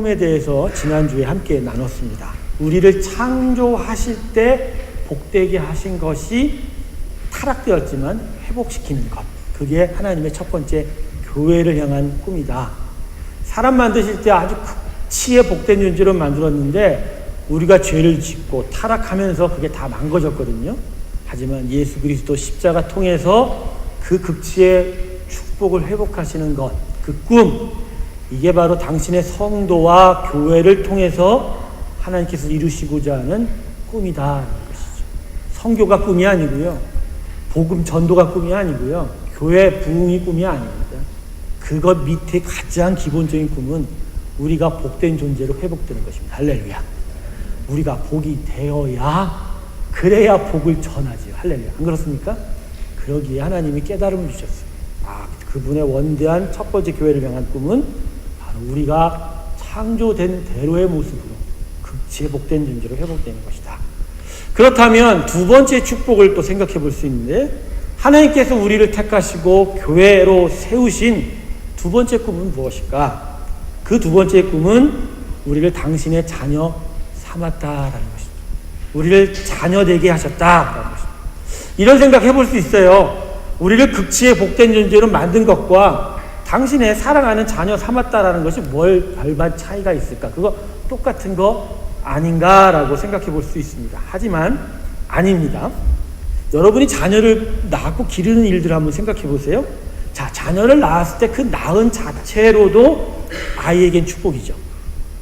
꿈에 대해서 지난주에 함께 나눴습니다. 우리를 창조하실 때 복되게 하신 것이 타락되었지만 회복시키는 것. 그게 하나님의 첫 번째 교회를 향한 꿈이다. 사람 만드실 때 아주 극치의 복된 존재로 만들었는데 우리가 죄를 짓고 타락하면서 그게 다 망가졌거든요. 하지만 예수 그리스도 십자가 통해서 그 극치의 축복을 회복하시는 것, 그 꿈, 이게 바로 당신의 성도와 교회를 통해서 하나님께서 이루시고자 하는 꿈이다라는 것이죠. 선교가 꿈이 아니고요. 복음 전도가 꿈이 아니고요. 교회 부흥이 꿈이 아닙니다. 그것 밑에 가장 기본적인 꿈은 우리가 복된 존재로 회복되는 것입니다. 할렐루야. 우리가 복이 되어야, 그래야 복을 전하지요. 할렐루야. 안 그렇습니까? 그러기에 하나님이 깨달음을 주셨어요. 그분의 원대한 첫 번째 교회를 향한 꿈은 바로 우리가 창조된 대로의 모습으로 극치의 복된 존재로 회복되는 것이다. 그렇다면 두 번째 축복을 또 생각해 볼 수 있는데, 하나님께서 우리를 택하시고 교회로 세우신 두 번째 꿈은 무엇일까? 그 두 번째 꿈은 우리를 당신의 자녀 삼았다라는 것입니다. 우리를 자녀되게 하셨다라는 것입니다. 이런 생각 해볼 수 있어요. 우리를 극치의 복된 존재로 만든 것과 당신의 사랑하는 자녀 삼았다라는 것이 뭘 별반 차이가 있을까? 그거 똑같은 거 아닌가라고 생각해 볼 수 있습니다. 하지만 아닙니다. 여러분이 자녀를 낳고 기르는 일들을 한번 생각해 보세요. 자, 자녀를 낳았을 때 그 낳은 자체로도 아이에겐 축복이죠.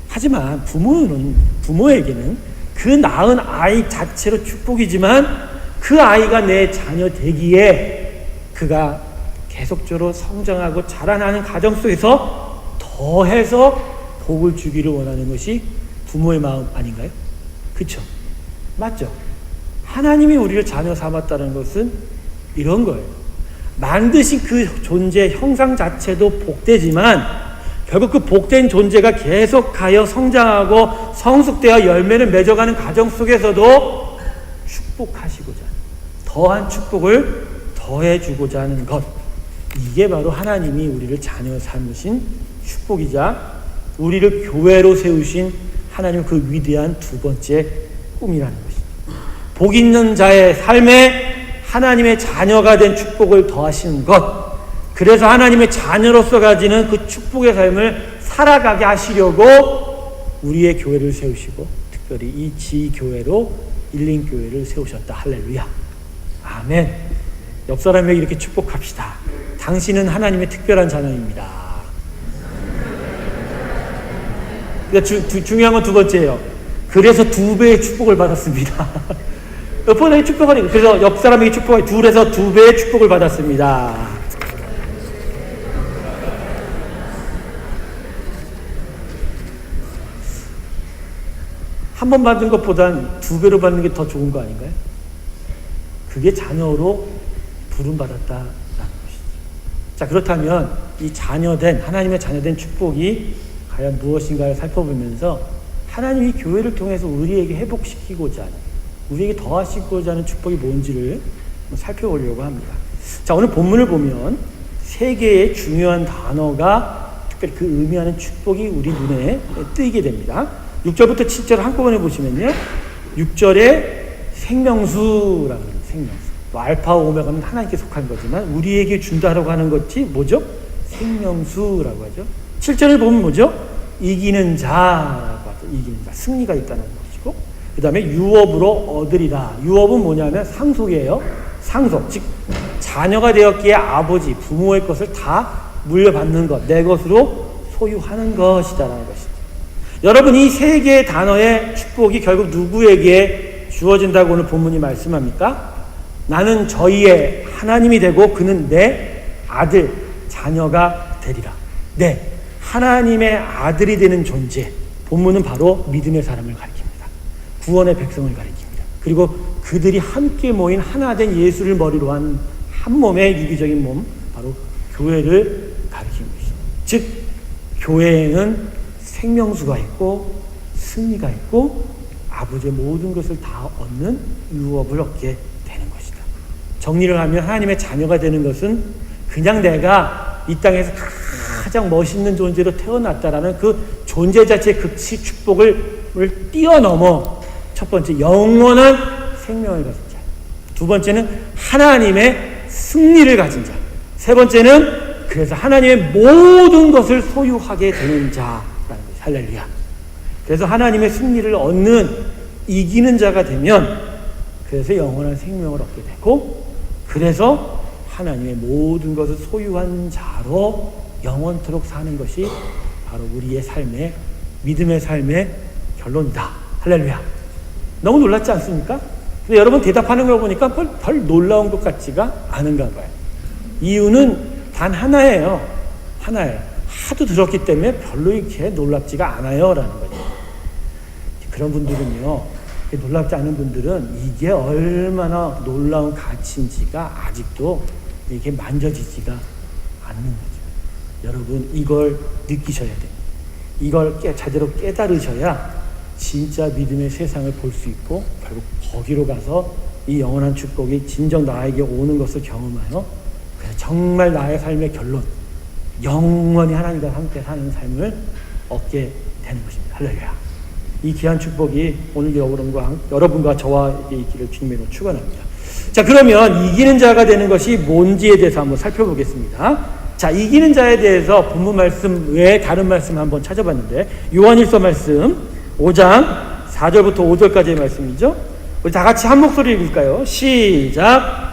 하지만 부모에게는 그 낳은 아이 자체로 축복이지만 그 아이가 내 자녀 되기에 그가 계속적으로 성장하고 자라나는 가정 속에서 더해서 복을 주기를 원하는 것이 부모의 마음 아닌가요? 그렇죠? 맞죠? 하나님이 우리를 자녀 삼았다는 것은 이런 거예요. 만드신 그 존재 형상 자체도 복되지만 결국 그 복된 존재가 계속하여 성장하고 성숙되어 열매를 맺어가는 가정 속에서도 축복하시고자 하는, 더한 축복을 더해주고자 하는 것, 이게 바로 하나님이 우리를 자녀 삼으신 축복이자 우리를 교회로 세우신 하나님 그 위대한 두 번째 꿈이라는 것입니다. 복 있는 자의 삶에 하나님의 자녀가 된 축복을 더하시는 것, 그래서 하나님의 자녀로서 가지는 그 축복의 삶을 살아가게 하시려고 우리의 교회를 세우시고 특별히 이 지교회로 일린교회를 세우셨다. 할렐루야. 아멘. 옆 사람에게 이렇게 축복합시다. 당신은 하나님의 특별한 자녀입니다. 그러니까 중요한 건 두 번째예요. 그래서 두 배의 축복을 받았습니다. 옆 사람에게 축복하니까, 그래서 옆 사람에게 축복하니 둘에서 두 배의 축복을 받았습니다. 한 번 받은 것보단 두 배로 받는 게 더 좋은 거 아닌가요? 그게 자녀로 부름받았다라는 것이죠. 자, 그렇다면 이 자녀된, 하나님의 자녀된 축복이 과연 무엇인가를 살펴보면서 하나님이 교회를 통해서 우리에게 회복시키고자 하는, 우리에게 더하시고자 하는 축복이 뭔지를 살펴보려고 합니다. 자, 오늘 본문을 보면 세 개의 중요한 단어가 특별히 그 의미하는 축복이 우리 눈에 띄게 됩니다. 6절부터 7절 한꺼번에 보시면요, 6절에 생명수라는, 생명수, 알파와 오메가는 하나님께 속한 거지만 우리에게 준다라고 하는 것이 뭐죠? 생명수라고 하죠. 7절을 보면 뭐죠? 이기는 자라고 하죠. 이기는 자, 승리가 있다는 것이고, 그 다음에 유업으로 얻으리라. 유업은 뭐냐면 상속이에요. 상속, 즉 자녀가 되었기에 아버지, 부모의 것을 다 물려받는 것, 내 것으로 소유하는 것이다라는 것이죠. 여러분, 이 세 개의 단어의 축복이 결국 누구에게 주어진다고 오늘 본문이 말씀합니까? 나는 저희의 하나님이 되고 그는 내 아들, 자녀가 되리라. 네, 하나님의 아들이 되는 존재. 본문은 바로 믿음의 사람을 가리킵니다. 구원의 백성을 가리킵니다. 그리고 그들이 함께 모인 하나된 예수를 머리로 한 한 몸의 유기적인 몸, 바로 교회를 가리키는 것입니다. 즉, 교회에는 생명수가 있고 승리가 있고 아버지의 모든 것을 다 얻는 유업을 얻게 되는 것이다. 정리를 하면 하나님의 자녀가 되는 것은 그냥 내가 이 땅에서 가장 멋있는 존재로 태어났다라는 그 존재 자체의 극치 축복을 뛰어넘어 첫 번째 영원한 생명을 가진 자, 두 번째는 하나님의 승리를 가진 자, 세 번째는 그래서 하나님의 모든 것을 소유하게 되는 자라는 거예요. 할렐루야. 그래서 하나님의 승리를 얻는 이기는 자가 되면 그래서 영원한 생명을 얻게 되고 그래서 하나님의 모든 것을 소유한 자로 영원토록 사는 것이 바로 우리의 삶의 믿음의 삶의 결론이다. 할렐루야. 너무 놀랍지 않습니까? 근데 여러분 대답하는 걸 보니까 별 놀라운 것 같지가 않은가 봐요. 이유는 단 하나예요. 하나예요. 하도 들었기 때문에 별로 이렇게 놀랍지가 않아요 라는 거죠. 그런 분들은요, 놀랍지 않은 분들은 이게 얼마나 놀라운 가치인지가 아직도 이게 만져지지가 않는 거죠. 여러분 이걸 느끼셔야 돼요. 이걸 제대로 깨달으셔야 진짜 믿음의 세상을 볼 수 있고 결국 거기로 가서 이 영원한 축복이 진정 나에게 오는 것을 경험하여 정말 나의 삶의 결론, 영원히 하나님과 함께 사는 삶을 얻게 되는 것입니다. 할렐루야. 이 귀한 축복이 오늘 여러분과 저와에게 있기를 주님으로 축원합니다. 자, 그러면 이기는 자가 되는 것이 뭔지에 대해서 한번 살펴보겠습니다. 자, 이기는 자에 대해서 본문 말씀 외에 다른 말씀 한번 찾아봤는데 요한일서 말씀 5장 4절부터 5절까지의 말씀이죠. 우리 다 같이 한 목소리 읽을까요? 시작.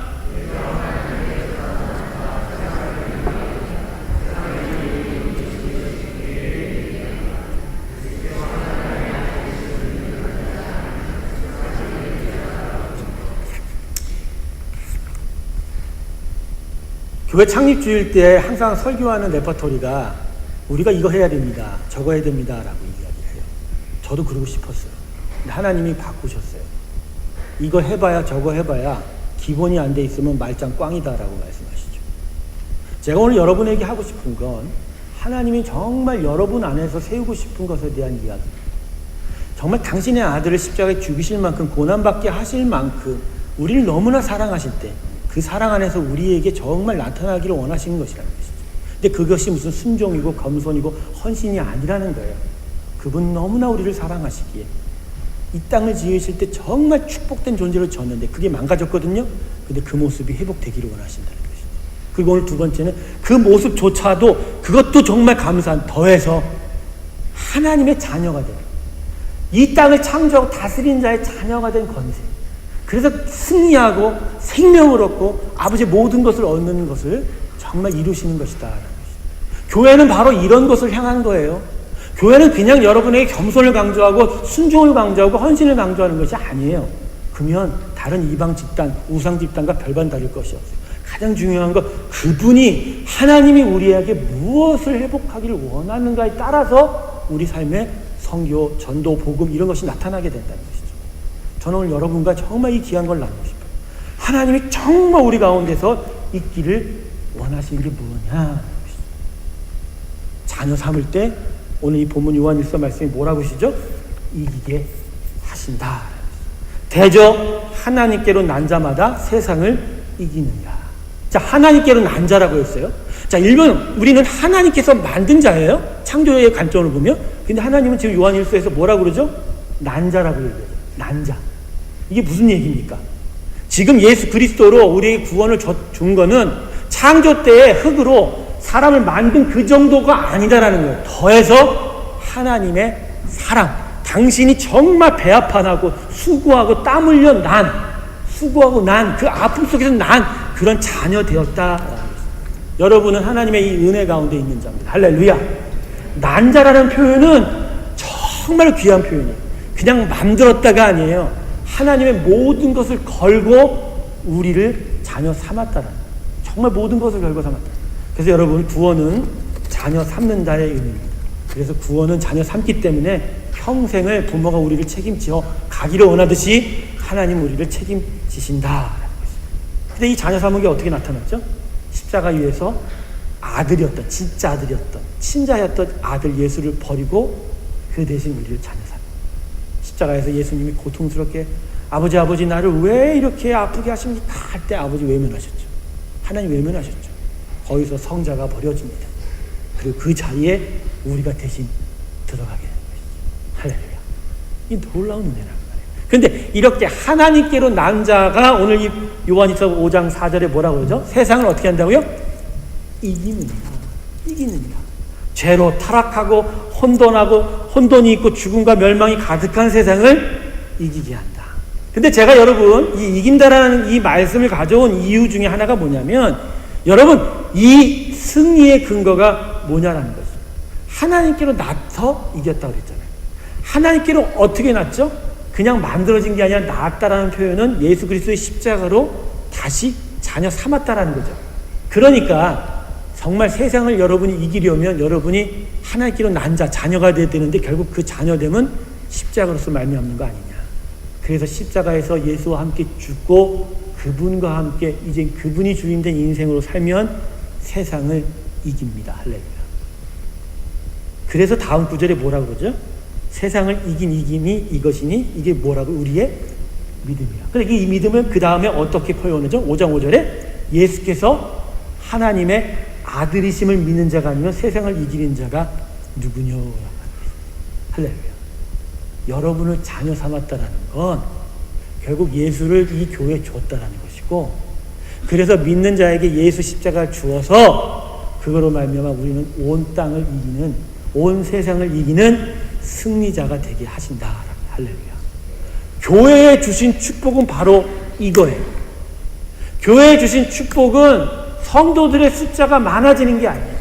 교회 창립 주일 때 항상 설교하는 레퍼토리가 우리가 이거 해야 됩니다, 저거 해야 됩니다 라고 이야기를 해요. 저도 그러고 싶었어요. 근데 하나님이 바꾸셨어요. 이거 해봐야 저거 해봐야 기본이 안 돼 있으면 말짱 꽝이다 라고 말씀하시죠. 제가 오늘 여러분에게 하고 싶은 건 하나님이 정말 여러분 안에서 세우고 싶은 것에 대한 이야기, 정말 당신의 아들을 십자가에 죽이실 만큼 고난받게 하실 만큼 우리를 너무나 사랑하실 때 그 사랑 안에서 우리에게 정말 나타나기를 원하시는 것이라는 것이죠. 근데 그것이 무슨 순종이고 겸손이고 헌신이 아니라는 거예요. 그분 너무나 우리를 사랑하시기에 이 땅을 지으실 때 정말 축복된 존재로 졌는데 그게 망가졌거든요. 근데 그 모습이 회복되기를 원하신다는 것이죠. 그리고 오늘 두 번째는 그 모습조차도 그것도 정말 감사한 더해서 하나님의 자녀가 되는, 이 땅을 창조하고 다스리는 자의 자녀가 된 권세, 그래서 승리하고 생명을 얻고 아버지의 모든 것을 얻는 것을 정말 이루시는 것이다. 교회는 바로 이런 것을 향한 거예요. 교회는 그냥 여러분에게 겸손을 강조하고 순종을 강조하고 헌신을 강조하는 것이 아니에요. 그러면 다른 이방 집단, 우상 집단과 별반 다를 것이 없어요. 가장 중요한 건 그분이 하나님이 우리에게 무엇을 회복하기를 원하는가에 따라서 우리 삶의 선교, 전도, 복음 이런 것이 나타나게 된다는 것이죠. 저는 오늘 여러분과 정말 이 귀한 걸 나누고 싶어요. 하나님이 정말 우리 가운데서 있기를 원하시는 게 뭐냐? 자녀 삼을 때 오늘 이 본문 요한일서 말씀이 뭐라고 하시죠? 이기게 하신다. 대저 하나님께로 난 자마다 세상을 이기느니라. 자, 하나님께로 난 자라고 했어요. 자, 일본 우리는 하나님께서 만든 자예요. 창조의 관점으로 보면. 근데 하나님은 지금 요한일서에서 뭐라고 그러죠? 난 자라고 얘기해요. 난 자. 이게 무슨 얘기입니까? 지금 예수 그리스도로 우리에게 구원을 준 거는 창조 때의 흙으로 사람을 만든 그 정도가 아니다라는 거예요. 더해서 하나님의 사랑, 당신이 정말 배 아파나고 수고하고 땀 흘려 수고하고 그 아픔 속에서 난 그런 자녀 되었다. 여러분은 하나님의 이 은혜 가운데 있는 자입니다. 할렐루야. 난자라는 표현은 정말 귀한 표현이에요. 그냥 만들었다가 아니에요. 하나님의 모든 것을 걸고 우리를 자녀 삼았다라는, 정말 모든 것을 걸고 삼았다. 그래서 여러분, 구원은 자녀 삼는 자의 의미입니다. 그래서 구원은 자녀 삼기 때문에 평생을 부모가 우리를 책임져 가기를 원하듯이 하나님 우리를 책임지신다라는 것입니다. 근데 이 자녀 삼은 게 어떻게 나타났죠? 십자가 위에서 아들이었던, 진짜 아들이었던, 친자였던 아들 예수를 버리고 그 대신 우리를 자녀 삼. 십자가에서 예수님이 고통스럽게 아버지 나를 왜 이렇게 아프게 하십니까? 할 때 아버지 외면하셨죠. 하나님 외면하셨죠. 거기서 성자가 버려집니다. 그리고 그 자리에 우리가 대신 들어가게 되는 것이죠. 할렐루야. 이 놀라운 은혜라는 거예요. 그런데 이렇게 하나님께로 난 자가 오늘 이 요한일서 5장 4절에 뭐라고 그러죠? 세상을 어떻게 한다고요? 이기느니라. 이기느니라. 죄로 타락하고 혼돈이 있고 죽음과 멸망이 가득한 세상을 이기게 한다. 근데 제가 여러분 이 이긴다라는 이 말씀을 가져온 이유 중에 하나가 뭐냐면 여러분 이 승리의 근거가 뭐냐라는 거죠. 하나님께로 나서 이겼다고 그랬잖아요. 하나님께로 어떻게 났죠? 그냥 만들어진 게 아니라 나았다라는 표현은 예수 그리스도의 십자가로 다시 자녀 삼았다라는 거죠. 그러니까 정말 세상을 여러분이 이기려면 여러분이 하나님께로 난 자, 자녀가 돼야 되는데 결국 그 자녀됨은 십자가로서 말미암는 거 아니냐. 그래서 십자가에서 예수와 함께 죽고 그분과 함께 이제 그분이 주인된 인생으로 살면 세상을 이깁니다. 할렐루야. 그래서 다음 구절에 뭐라고 그러죠? 세상을 이긴 이김이 이것이니 이게 뭐라고? 우리의 믿음이야. 그러니까 이 믿음을 그 다음에 어떻게 표현하죠? 5장 5절에 예수께서 하나님의 아들이심을 믿는 자가 아니면 세상을 이기는 자가 누구냐? 할렐루야. 여러분을 자녀 삼았다라는 건 결국 예수를 이 교회에 줬다라는 것이고 그래서 믿는 자에게 예수 십자가를 주어서 그거로 말미암아 우리는 온 땅을 이기는 온 세상을 이기는 승리자가 되게 하신다. 할렐루야. 교회에 주신 축복은 바로 이거예요. 교회에 주신 축복은 성도들의 숫자가 많아지는 게 아니에요.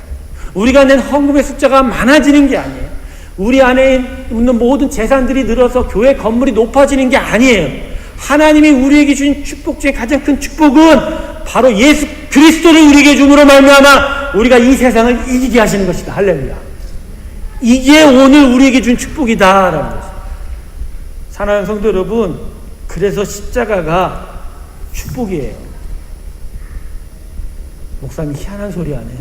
우리가 낸 헌금의 숫자가 많아지는 게 아니에요. 우리 안에 있는 모든 재산들이 늘어서 교회 건물이 높아지는 게 아니에요. 하나님이 우리에게 주신 축복 중에 가장 큰 축복은 바로 예수 그리스도를 우리에게 줌으로 말미암아 우리가 이 세상을 이기게 하시는 것이다. 할렐루야. 이게 오늘 우리에게 준 축복이다라는 거죠. 사랑하는 성도 여러분, 그래서 십자가가 축복이에요. 목사님 희한한 소리 안 해요?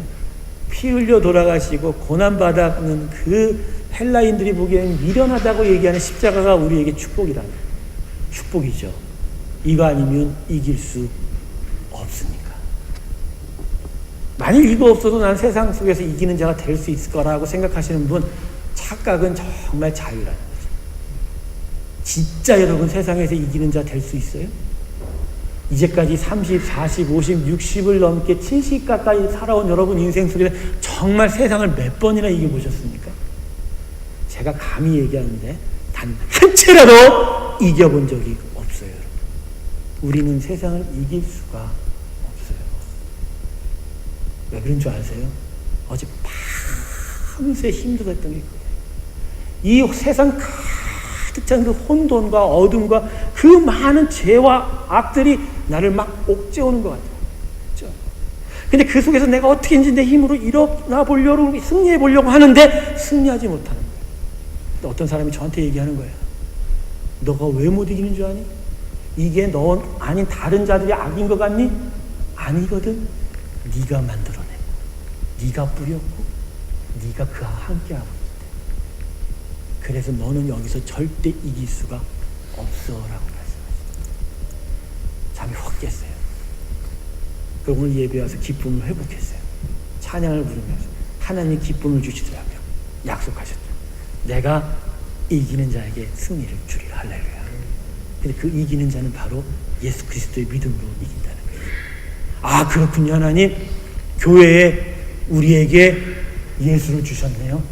피 흘려 돌아가시고 고난받는 그 헬라인들이 보기에는 미련하다고 얘기하는 십자가가 우리에게 축복이라는 거예요. 축복이죠. 이거 아니면 이길 수 없으니까. 만일 이거 없어도 난 세상 속에서 이기는 자가 될 수 있을 거라고 생각하시는 분 착각은 정말 자유라는 거죠. 진짜 여러분 세상에서 이기는 자 될 수 있어요? 이제까지 30, 40, 50, 60을 넘게 70 가까이 살아온 여러분 인생 속에 정말 세상을 몇 번이나 이겨보셨습니까? 제가 감히 얘기하는데 단 한 채라도 이겨본 적이 없어요. 여러분. 우리는 세상을 이길 수가 없어요. 왜 그런 줄 아세요? 어제 밤새 힘들었던 게 그거예요. 이 세상 가득 찬 그 혼돈과 어둠과 그 많은 죄와 악들이 나를 막 옥죄오는 것 같아요. 그렇죠? 근데 그 속에서 내가 어떻게든지 내 힘으로 일어나 보려고 승리해 보려고 하는데 승리하지 못하는 거예요. 근데 어떤 사람이 저한테 얘기하는 거예요. 너가 왜 못 이기는 줄 아니? 이게 너 아닌 다른 자들이 악인 것 같니? 아니거든. 네가 만들어낸 거. 네가 뿌렸고 네가 그와 함께하고 있대. 그래서 너는 여기서 절대 이길 수가 없어라고 말씀하십니다. 잠이 확 깼어요. 그럼 오늘 예배 와서 기쁨을 회복했어요. 찬양을 부르면서 하나님이 기쁨을 주시더라고요. 약속하셨죠. 내가 이기는 자에게 승리를 주리라. 할렐루야. 근데 그 이기는 자는 바로 예수 그리스도의 믿음으로 이긴다는 거예요. 아, 그렇군요. 하나님 교회에 우리에게 예수를 주셨네요.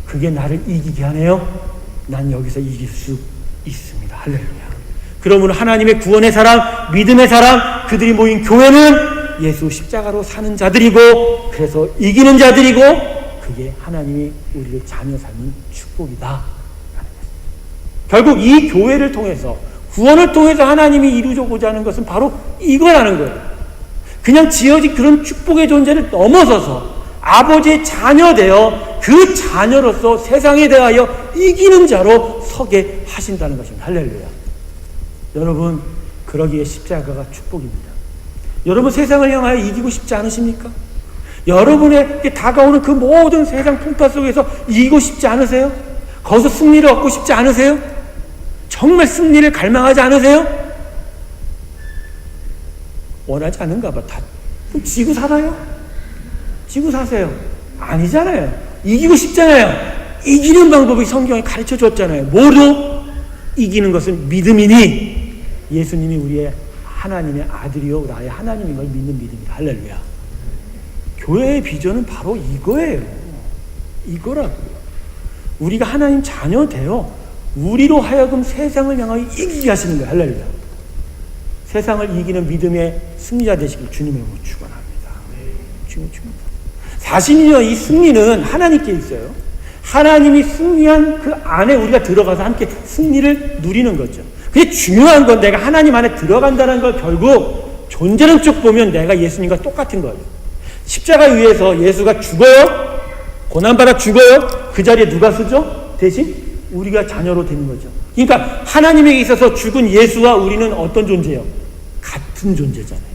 그게 나를 이기게 하네요. 난 여기서 이길 수 있습니다. 할렐루야. 그러므로 하나님의 구원의 사람, 믿음의 사람, 그들이 모인 교회는 예수 십자가로 사는 자들이고 그래서 이기는 자들이고 그게 하나님이 우리를 자녀 삼는 축복이다. 결국 이 교회를 통해서 구원을 통해서 하나님이 이루고자 하는 것은 바로 이거라는 거예요. 그냥 지어진 그런 축복의 존재를 넘어서서 아버지의 자녀 되어 그 자녀로서 세상에 대하여 이기는 자로 서게 하신다는 것입니다. 할렐루야. 여러분, 그러기에 십자가가 축복입니다. 여러분 세상을 향하여 이기고 싶지 않으십니까? 여러분에게 다가오는 그 모든 세상 풍파 속에서 이기고 싶지 않으세요? 거기서 승리를 얻고 싶지 않으세요? 정말 승리를 갈망하지 않으세요? 원하지 않은가 봐. 다 지고 살아요. 지고 사세요. 아니잖아요. 이기고 싶잖아요. 이기는 방법이 성경에 가르쳐 줬잖아요. 뭐로? 이기는 것은 믿음이니 예수님이 우리의 하나님의 아들이요 나의 하나님인 걸 믿는 믿음이다. 할렐루야. 교회의 비전은 바로 이거예요. 이거라고요. 우리가 하나님 자녀 되어 우리로 하여금 세상을 향하여 이기게 하시는 거예요. 할렐루야. 세상을 이기는 믿음의 승리자 되시길 주님의 이름으로 축원합니다. 주님 축원합니다. 사실은요, 이 승리는 하나님께 있어요. 하나님이 승리한 그 안에 우리가 들어가서 함께 승리를 누리는 거죠. 그게 중요한 건 내가 하나님 안에 들어간다는 걸 결국 존재는 쪽 보면 내가 예수님과 똑같은 거예요. 십자가 위에서 예수가 죽어요. 고난받아 죽어요. 그 자리에 누가 서죠? 대신 우리가 자녀로 되는 거죠. 그러니까 하나님에게 있어서 죽은 예수와 우리는 어떤 존재예요? 같은 존재잖아요.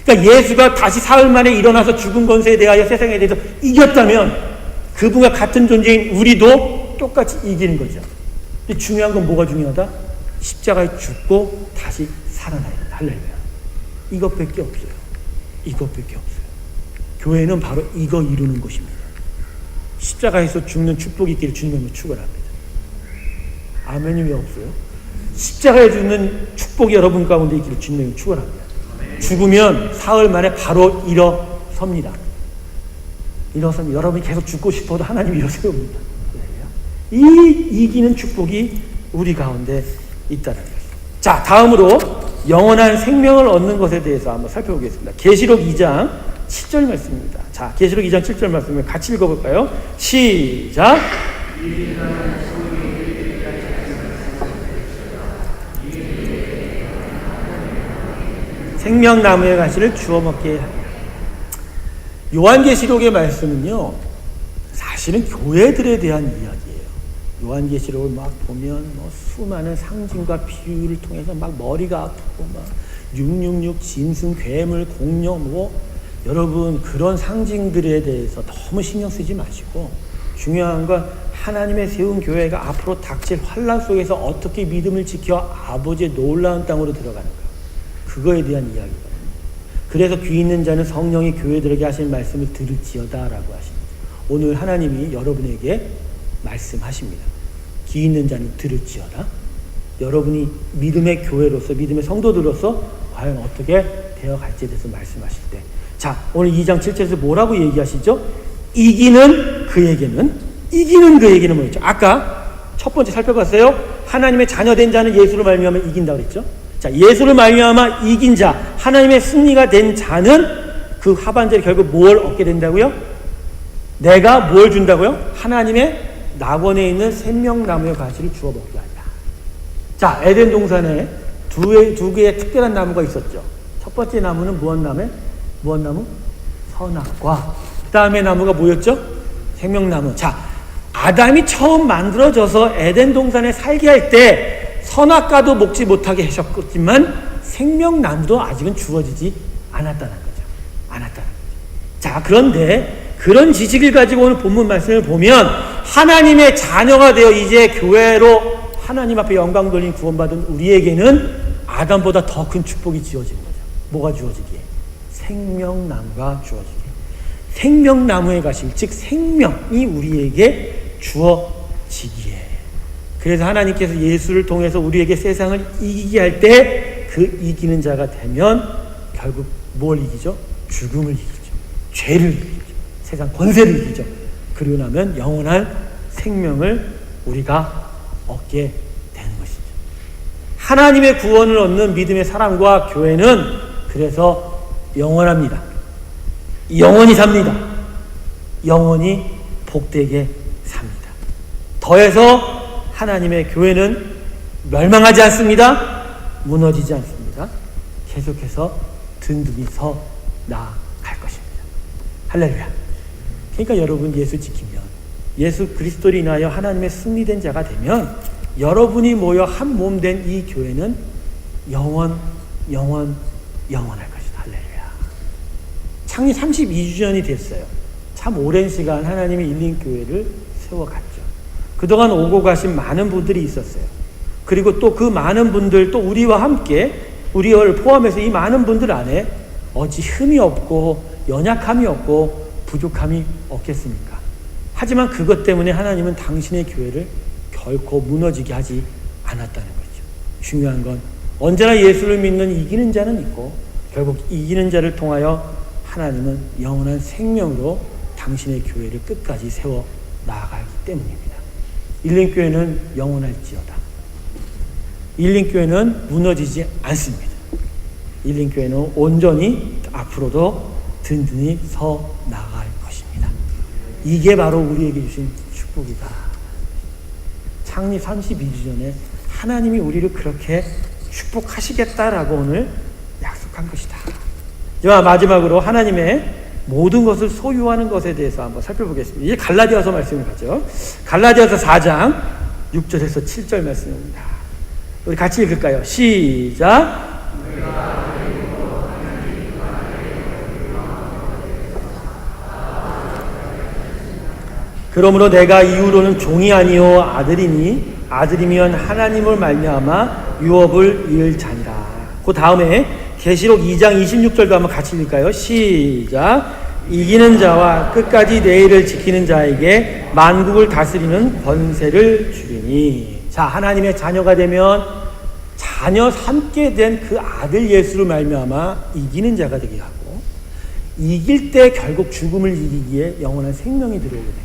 그러니까 예수가 다시 사흘 만에 일어나서 죽은 권세에 대하여 세상에 대해서 이겼다면 그분과 같은 존재인 우리도 똑같이 이기는 거죠. 근데 중요한 건 뭐가 중요하다? 십자가에 죽고 다시 살아나야 된다. 할렐루야. 이것밖에 없어요. 이것밖에 없어요. 교회는 바로 이거 이루는 곳입니다. 십자가에서 죽는 축복이 있기를 주님의 축원합니다. 아멘이 왜 없어요? 십자가에 죽는 축복이 여러분 가운데 있기를 주님의 축원합니다. 죽으면 사흘 만에 바로 일어섭니다. 일어서면 여러분이 계속 죽고 싶어도 하나님이 일어세웁니다. 이 이기는 축복이 우리 가운데 있다는 거예요. 자, 다음으로 영원한 생명을 얻는 것에 대해서 한번 살펴보겠습니다. 계시록 2장 7절 말씀입니다. 자, 계시록 2장 7절 말씀을 같이 읽어볼까요? 시작. 생명나무의 가시를 주워 먹게 하리라. 요한계시록의 말씀은요, 사실은 교회들에 대한 이야기예요. 요한계시록을 막 보면 수많은 상징과 비유를 통해서 막 머리가 아프고 막 666, 짐승, 괴물, 공룡 여러분 그런 상징들에 대해서 너무 신경 쓰지 마시고 중요한 건 하나님의 세운 교회가 앞으로 닥칠 환난 속에서 어떻게 믿음을 지켜 아버지의 놀라운 땅으로 들어가는가, 그거에 대한 이야기거든요. 그래서 귀 있는 자는 성령이 교회들에게 하신 말씀을 들을지어다 라고 하십니다. 오늘 하나님이 여러분에게 말씀하십니다. 귀 있는 자는 들을지어다. 여러분이 믿음의 교회로서 믿음의 성도들로서 과연 어떻게 되어갈지에 대해서 말씀하실 때, 자, 오늘 2장 7절에서 뭐라고 얘기하시죠? 이기는 그에게는 뭐였죠? 아까 첫 번째 살펴봤어요. 하나님의 자녀된 자는 예수를 말미암아 이긴다고 그랬죠? 자, 예수를 말미암아 이긴 자, 하나님의 승리가 된 자는 그 하반절에 결국 뭘 얻게 된다고요? 내가 뭘 준다고요? 하나님의 낙원에 있는 생명나무의 가시를 주워 먹게 한다. 자, 에덴 동산에 두 개의 특별한 나무가 있었죠. 첫 번째 나무는 무엇 나무? 선악과. 그 다음에 나무가 뭐였죠? 생명나무. 자, 아담이 처음 만들어져서 에덴 동산에 살게 할 때 선악과도 먹지 못하게 하셨지만 생명나무도 아직은 주어지지 않았다는 거죠. 자, 그런데 그런 지식을 가지고 오늘 본문 말씀을 보면 하나님의 자녀가 되어 이제 교회로 하나님 앞에 영광 돌린 구원받은 우리에게는 아담보다 더 큰 축복이 주어지는 거죠. 뭐가 주어지기에? 생명나무가 주어지기에. 생명나무의 가시, 즉 생명이 우리에게 주어지기에. 그래서 하나님께서 예수를 통해서 우리에게 세상을 이기게 할 때 그 이기는 자가 되면 결국 뭘 이기죠? 죽음을 이기죠. 죄를 이기죠. 세상 권세를 이기죠. 그리고 나면 영원한 생명을 우리가 얻게 되는 것이죠. 하나님의 구원을 얻는 믿음의 사람과 교회는 그래서 영원합니다. 영원히 삽니다. 영원히 복되게 삽니다. 더해서 하나님의 교회는 멸망하지 않습니다. 무너지지 않습니다. 계속해서 든든히 서 나아갈 것입니다. 할렐루야. 그러니까 여러분 예수 지키면, 예수 그리스도로 인하여 하나님의 승리된 자가 되면 여러분이 모여 한 몸 된 이 교회는 영원할 것이다. 할렐루야. 창립 32주년이 됐어요. 참 오랜 시간 하나님이 일린 교회를 세워갔죠. 그동안 오고 가신 많은 분들이 있었어요. 그리고 또 그 많은 분들, 또 우리와 함께, 우리를 포함해서 이 많은 분들 안에 어찌 흠이 없고 연약함이 없고 부족함이 없겠습니까? 하지만 그것 때문에 하나님은 당신의 교회를 결코 무너지게 하지 않았다는 거죠. 중요한 건 언제나 예수를 믿는 이기는 자는 있고 결국 이기는 자를 통하여 하나님은 영원한 생명으로 당신의 교회를 끝까지 세워 나아가기 때문입니다. 일린교회는 영원할지어다. 일린교회는 무너지지 않습니다. 일린교회는 온전히 앞으로도 든든히 서 나아갈 것입니다. 이게 바로 우리에게 주신 축복이다. 창립 32주 전에 하나님이 우리를 그렇게 축복하시겠다라고 오늘 약속한 것이다. 자, 마지막으로 하나님의 모든 것을 소유하는 것에 대해서 한번 살펴보겠습니다. 이제 갈라디아서 말씀을 가죠. 갈라디아서 4장 6절에서 7절 말씀입니다. 우리 같이 읽을까요? 시작. 그러므로 내가 이후로는 종이 아니요 아들이니 아들이면 하나님을 말미암아 유업을 이을 자니라. 그 다음에 계시록 2장 26절도 한번 같이 읽을까요? 시작. 이기는 자와 끝까지 내 일을 지키는 자에게 만국을 다스리는 권세를 주리니. 자, 하나님의 자녀가 되면 자녀 삼게 된 그 아들 예수를 말미암아 이기는 자가 되게 하고, 이길 때 결국 죽음을 이기기에 영원한 생명이 들어오게 됩니다.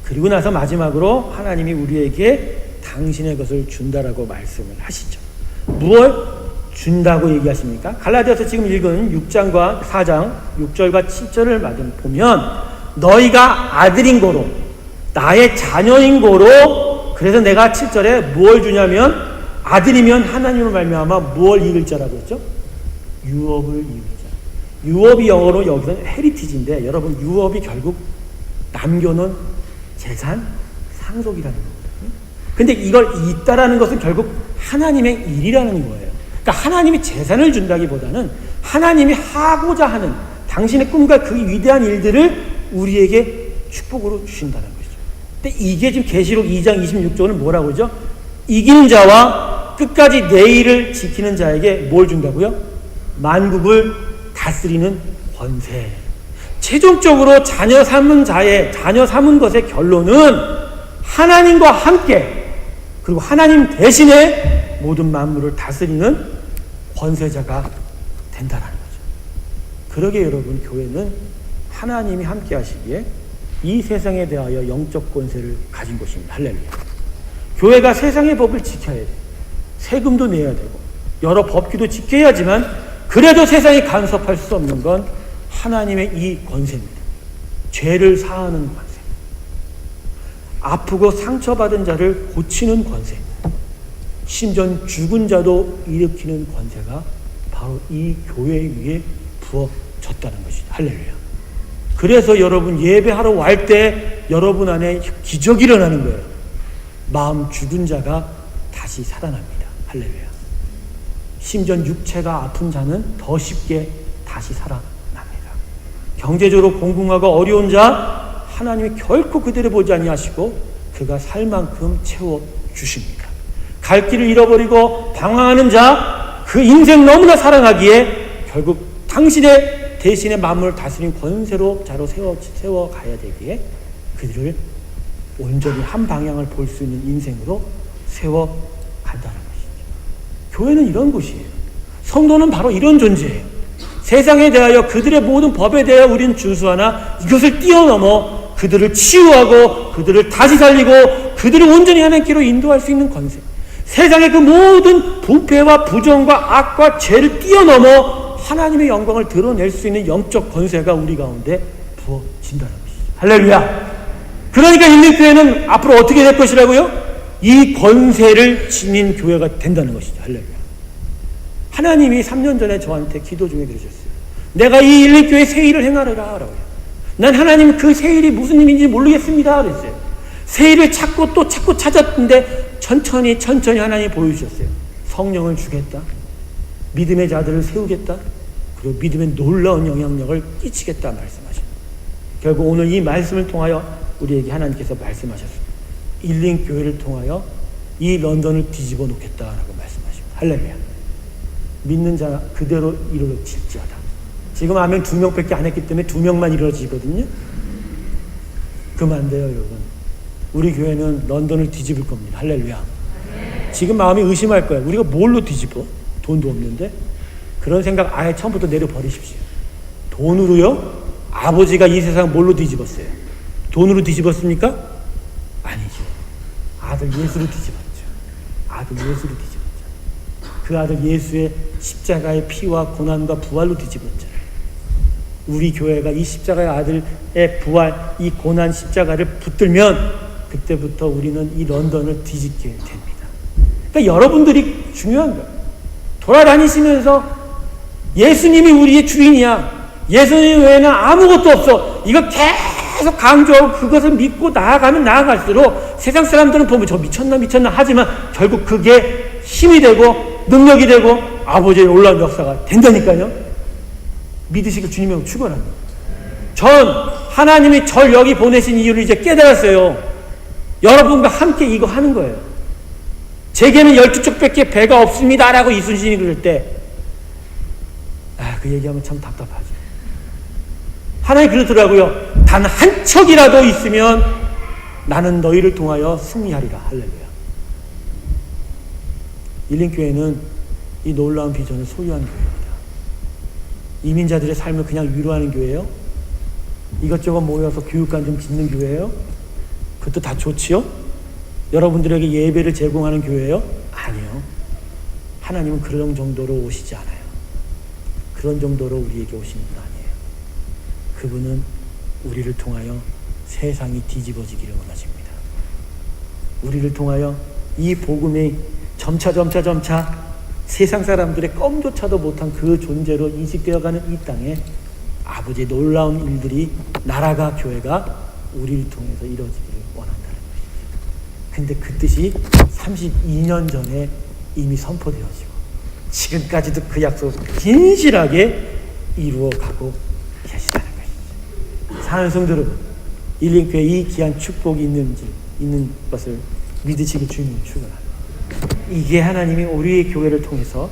그리고 나서 마지막으로 하나님이 우리에게 당신의 것을 준다라고 말씀을 하시죠. 무엇 준다고 얘기하십니까? 갈라디아서 지금 읽은 6장과 4장 6절과 7절을 보면 너희가 아들인 거로 나의 자녀인 거로, 그래서 내가 7절에 무엇을 주냐면 아들이면 하나님을 말미암아 무엇을 이을 자라고 했죠? 유업을 이을 자. 유업이 영어로 여기서는 헤리티지인데, 여러분 유업이 결국 남겨놓은 재산, 상속이라는 거거든요. 근데 이걸 잇다라는 것은 결국 하나님의 일이라는 거예요. 그러니까 하나님이 재산을 준다기보다는 하나님이 하고자 하는 당신의 꿈과 그 위대한 일들을 우리에게 축복으로 주신다는 거죠. 근데 이게 지금 계시록 2장 26절은 뭐라고 하죠? 이기는 자와 끝까지 내 일을 지키는 자에게 뭘 준다고요? 만국을 다스리는 권세. 최종적으로 자녀 삼은 것의 결론은 하나님과 함께, 그리고 하나님 대신에 모든 만물을 다스리는 권세자가 된다는 거죠. 그러게 여러분, 교회는 하나님이 함께 하시기에 이 세상에 대하여 영적 권세를 가진 것입니다. 할렐루야. 교회가 세상의 법을 지켜야 돼요. 세금도 내야 되고 여러 법규도 지켜야지만, 그래도 세상이 간섭할 수 없는 건 하나님의 이 권세입니다. 죄를 사하는 권세, 아프고 상처받은 자를 고치는 권세, 심지어 죽은 자도 일으키는 권세가 바로 이 교회 위에 부어졌다는 것이죠. 할렐루야. 그래서 여러분 예배하러 갈 때 여러분 안에 기적이 일어나는 거예요. 마음 죽은 자가 다시 살아납니다. 할렐루야. 심지어 육체가 아픈 자는 더 쉽게 다시 살아납니다. 경제적으로 공공하고 어려운 자 하나님이 결코 그대로 보지 아니하시고 그가 살 만큼 채워주십니다. 갈 길을 잃어버리고 방황하는 자, 그 인생 너무나 사랑하기에 결국 당신의 대신에 만물을 다스린 권세로 자로 세워가야 되기에 그들을 온전히 한 방향을 볼 수 있는 인생으로 세워간다는 것이죠. 교회는 이런 곳이에요. 성도는 바로 이런 존재예요. 세상에 대하여 그들의 모든 법에 대하여 우리는 준수하나 이것을 뛰어넘어 그들을 치유하고 그들을 다시 살리고 그들을 온전히 하나님께로 인도할 수 있는 권세, 세상의 그 모든 부패와 부정과 악과 죄를 뛰어넘어 하나님의 영광을 드러낼 수 있는 영적 권세가 우리 가운데 부어진다는 것이죠. 할렐루야. 그러니까 일린교회는 앞으로 어떻게 될 것이라고요? 이 권세를 지닌 교회가 된다는 것이죠. 할렐루야. 하나님이 3년 전에 저한테 기도 중에 그러셨어요. 내가 이 일린교회 새 일을 행하리라 라고요. 난 하나님 그 새 일이 무슨 일인지 모르겠습니다 그랬어요. 새 일을 찾고 또 찾고 찾았는데 천천히 하나님이 보여주셨어요. 성령을 주겠다, 믿음의 자들을 세우겠다, 그리고 믿음의 놀라운 영향력을 끼치겠다 말씀하십니다. 결국 오늘 이 말씀을 통하여 우리에게 하나님께서 말씀하셨습니다. 일린교회를 통하여 이 런던을 뒤집어 놓겠다라고 말씀하십니다. 할렐루야. 믿는 자 그대로 이루어질지어다. 지금 아멘 2명밖에 안 했기 때문에 2명만 이루어지거든요. 그러면 안 돼요, 여러분. 우리 교회는 런던을 뒤집을 겁니다. 할렐루야. 지금 마음이 의심할 거예요. 우리가 뭘로 뒤집어? 돈도 없는데? 그런 생각 아예 처음부터 내려버리십시오. 돈으로요? 아버지가 이 세상 뭘로 뒤집었어요? 돈으로 뒤집었습니까? 아니죠. 아들 예수로 뒤집었죠. 아들 예수로 뒤집었죠. 그 아들 예수의 십자가의 피와 고난과 부활로 뒤집었잖아요. 우리 교회가 이 십자가의 아들의 부활, 이 고난 십자가를 붙들면 그때부터 우리는 이 런던을 뒤집게 됩니다. 그러니까 여러분들이 중요한 거예요. 돌아다니시면서 예수님이 우리의 주인이야. 예수님 외에는 아무것도 없어. 이거 계속 강조하고 그것을 믿고 나아가면 나아갈수록 세상 사람들은 보면 저 미쳤나 하지만 결국 그게 힘이 되고 능력이 되고 아버지의 놀라운 역사가 된다니까요. 믿으시길 주님의 축원합니다. 전 하나님이 절 여기 보내신 이유를 이제 깨달았어요. 여러분과 함께 이거 하는 거예요. 제게는 12척밖에 배가 없습니다라고 이순신이 그럴 때 그 얘기하면 참 답답하죠. 하나님 그러더라고요. 단 한 척이라도 있으면 나는 너희를 통하여 승리하리라. 할렐루야. 일린교회는 이 놀라운 비전을 소유한 교회입니다. 이민자들의 삶을 그냥 위로하는 교회예요? 이것저것 모여서 교육관 좀 짓는 교회예요? 그것도 다 좋지요? 여러분들에게 예배를 제공하는 교회예요? 아니요. 하나님은 그런 정도로 오시지 않아요. 그런 정도로 우리에게 오시는 분 아니에요. 그분은 우리를 통하여 세상이 뒤집어지기를 원하십니다. 우리를 통하여 이 복음이 점차 세상 사람들의 껌조차도 못한 그 존재로 인식되어가는 이 땅에 아버지의 놀라운 일들이, 나라가, 교회가 우리를 통해서 이루어지기를 원한다는 것이죠. 근데 그 뜻이 32년 전에 이미 선포되어지고 지금까지도 그 약속을 진실하게 이루어가고 계시다는 것이죠. 사랑하는 성도 여러분, 일린교회 이 귀한 축복이 있는 것을 믿으시길 주님을 축원합니다. 이게 하나님이 우리의 교회를 통해서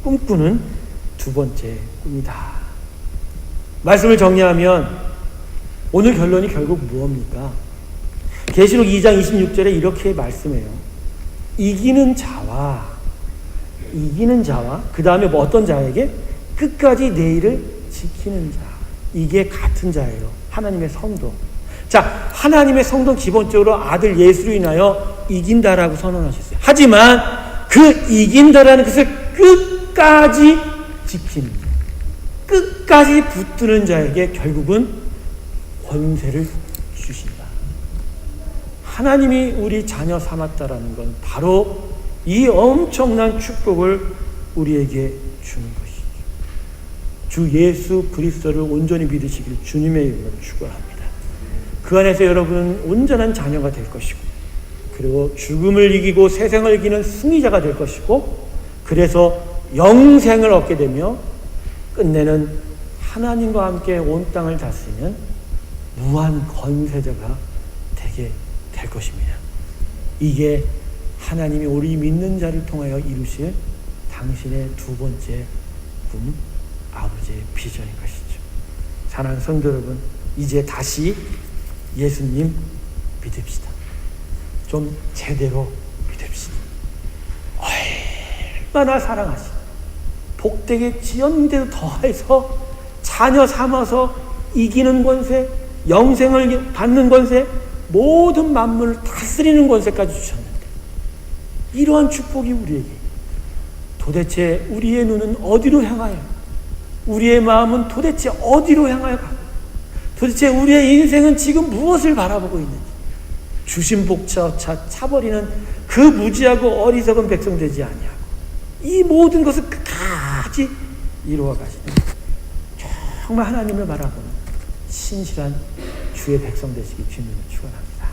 꿈꾸는 두 번째 꿈이다. 말씀을 정리하면 오늘 결론이 결국 무엇입니까? 계시록 2장 26절에 이렇게 말씀해요. 이기는 자와 그 다음에 뭐 어떤 자에게? 끝까지 내 일을 지키는 자. 이게 같은 자예요. 하나님의 성도. 자, 하나님의 성도는 기본적으로 아들 예수로 인하여 이긴다라고 선언하셨어요. 하지만 그 이긴다라는 것을 끝까지 지키는 자, 끝까지 붙드는 자에게 결국은 권세를 주신다. 하나님이 우리 자녀 삼았다라는 건 바로 이 엄청난 축복을 우리에게 주는 것이죠. 주 예수 그리스도를 온전히 믿으시길 주님의 이름으로 축원합니다. 그 안에서 여러분은 온전한 자녀가 될 것이고, 그리고 죽음을 이기고 세상을 이기는 승리자가 될 것이고, 그래서 영생을 얻게 되며 끝내는 하나님과 함께 온 땅을 다스리는 무한 권세자가 되게 될 것입니다. 이게 하나님이 우리 믿는 자를 통하여 이루실 당신의 두 번째 꿈, 아버지의 비전인 것이죠. 사랑하는 성도 여러분, 이제 다시 예수님 믿읍시다. 좀 제대로 믿읍시다. 얼마나 사랑하시, 복되게 지었는데도 더해서 자녀 삼아서 이기는 권세, 영생을 받는 권세, 모든 만물을 다스리는 권세까지 주셨는데, 이러한 축복이 우리에게, 도대체 우리의 눈은 어디로 향하여, 우리의 마음은 도대체 어디로 향하여 가고, 도대체 우리의 인생은 지금 무엇을 바라보고 있는지, 주신 복차 차버리는 그 무지하고 어리석은 백성 되지 아니하고 이 모든 것을 끝까지 이루어 가시는 정말 하나님을 바라보는 신실한 주의 백성 되시기 주님을 축원합니다.